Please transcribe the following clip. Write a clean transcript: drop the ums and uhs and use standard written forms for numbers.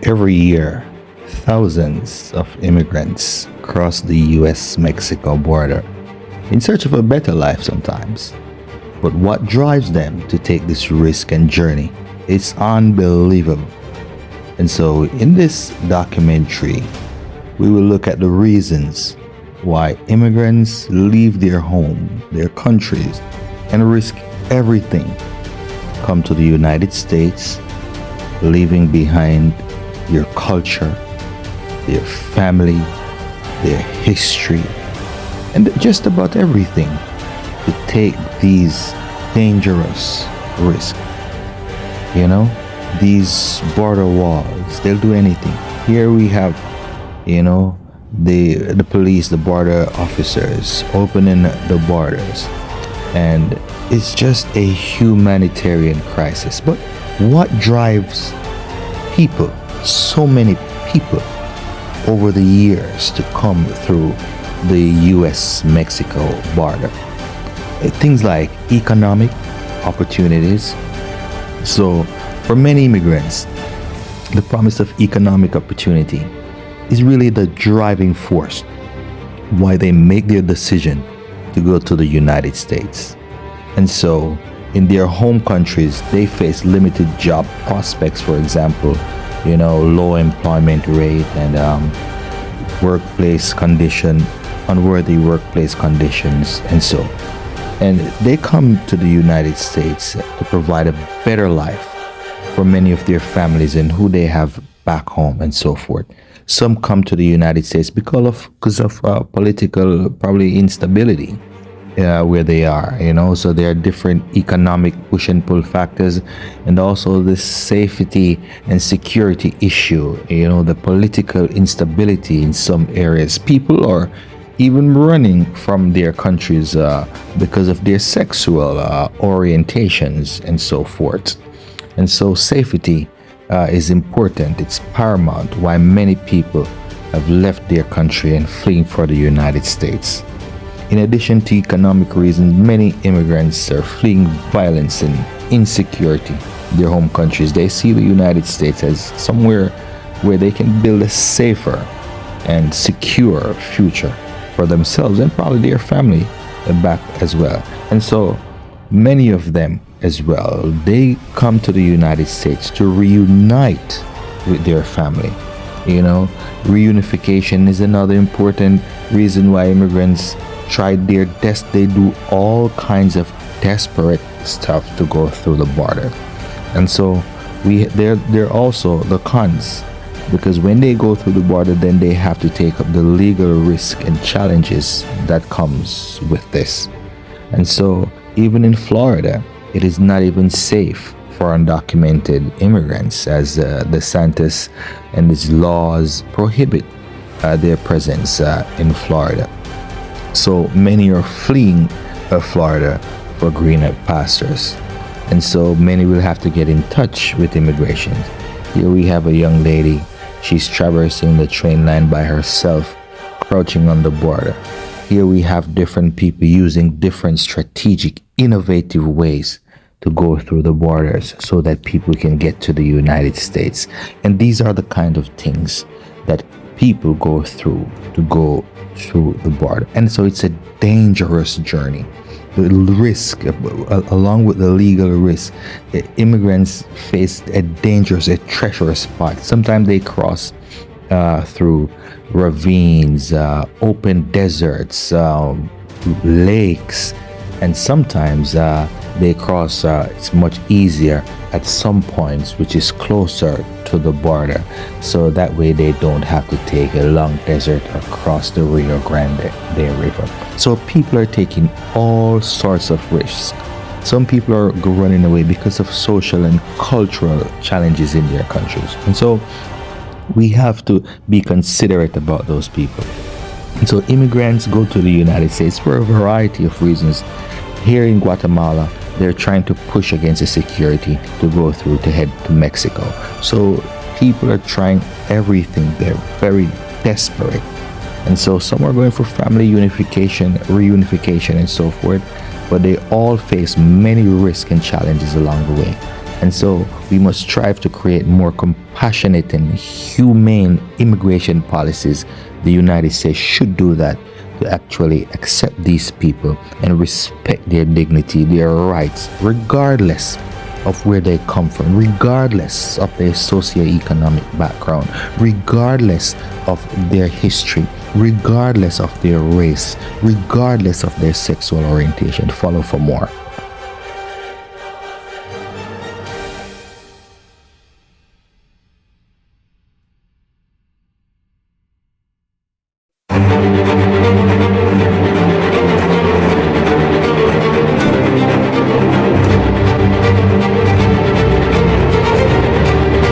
Every year, thousands of immigrants cross the US-Mexico border in search of a better life sometimes. But what drives them to take this risk and journey is unbelievable. And so in this documentary, we will look at the reasons why immigrants leave their home, their countries, and risk everything, come to the United States, leaving behind their culture, their family, their history, and just about everything to take these dangerous risks. You know, these border walls, they'll do anything. Here we have, the police, the border officers opening the borders. And it's just a humanitarian crisis. But what drives people, so many people, over the years to come through the US-Mexico border? Things like economic opportunities. So for many immigrants, the promise of economic opportunity is really the driving force why they make their decision to go to the United States. And so in their home countries, they face limited job prospects, for example, low employment rate and workplace condition, unworthy workplace conditions, and so. And they come to the United States to provide a better life for many of their families and who they have back home and so forth. Some come to the United States because of political, probably instability where they are, so there are different economic push and pull factors, and also the safety and security issue, the political instability in some areas. People are even running from their countries because of their sexual orientations and so forth. And so safety is important. It's paramount why many people have left their country and fleeing for the United States. In addition to economic reasons, many immigrants are fleeing violence and insecurity in their home countries. They see the United States as somewhere where they can build a safer and secure future for themselves and probably their family back as well. And so many of them as well, they come to the United States to reunite with their family. Reunification is another important reason why immigrants tried their best. They do all kinds of desperate stuff to go through the border. And so there are also the cons, because when they go through the border, then they have to take up the legal risk and challenges that comes with this. And so even in Florida, it is not even safe for undocumented immigrants, as DeSantis and his laws prohibit their presence in Florida. So many are fleeing Florida for greener pastures. And so many will have to get in touch with immigration. Here we have a young lady. She's traversing the train line by herself, crouching on the border. Here we have different people using different strategic, innovative ways to go through the borders so that people can get to the United States. And these are the kind of things that people go through to go through the border. And so it's a dangerous journey. The risk, along with the legal risk, immigrants face a dangerous, a treacherous spot. Sometimes they cross through ravines, open deserts, lakes, and sometimes they cross, it's much easier at some points, which is closer to the border, so that way they don't have to take a long desert across the Rio Grande River. So people are taking all sorts of risks. Some people are running away because of social and cultural challenges in their countries. And so we have to be considerate about those people. And so immigrants go to the United States for a variety of reasons. Here in Guatemala, they're trying to push against the security to go through to head to Mexico. So people are trying everything. They're very desperate. And so some are going for family unification, reunification, and so forth. But they all face many risks and challenges along the way. And so we must strive to create more compassionate and humane immigration policies. The United States should do that to actually accept these people and respect their dignity, their rights, regardless of where they come from, regardless of their socioeconomic background, regardless of their history, regardless of their race, regardless of their sexual orientation. Follow for more.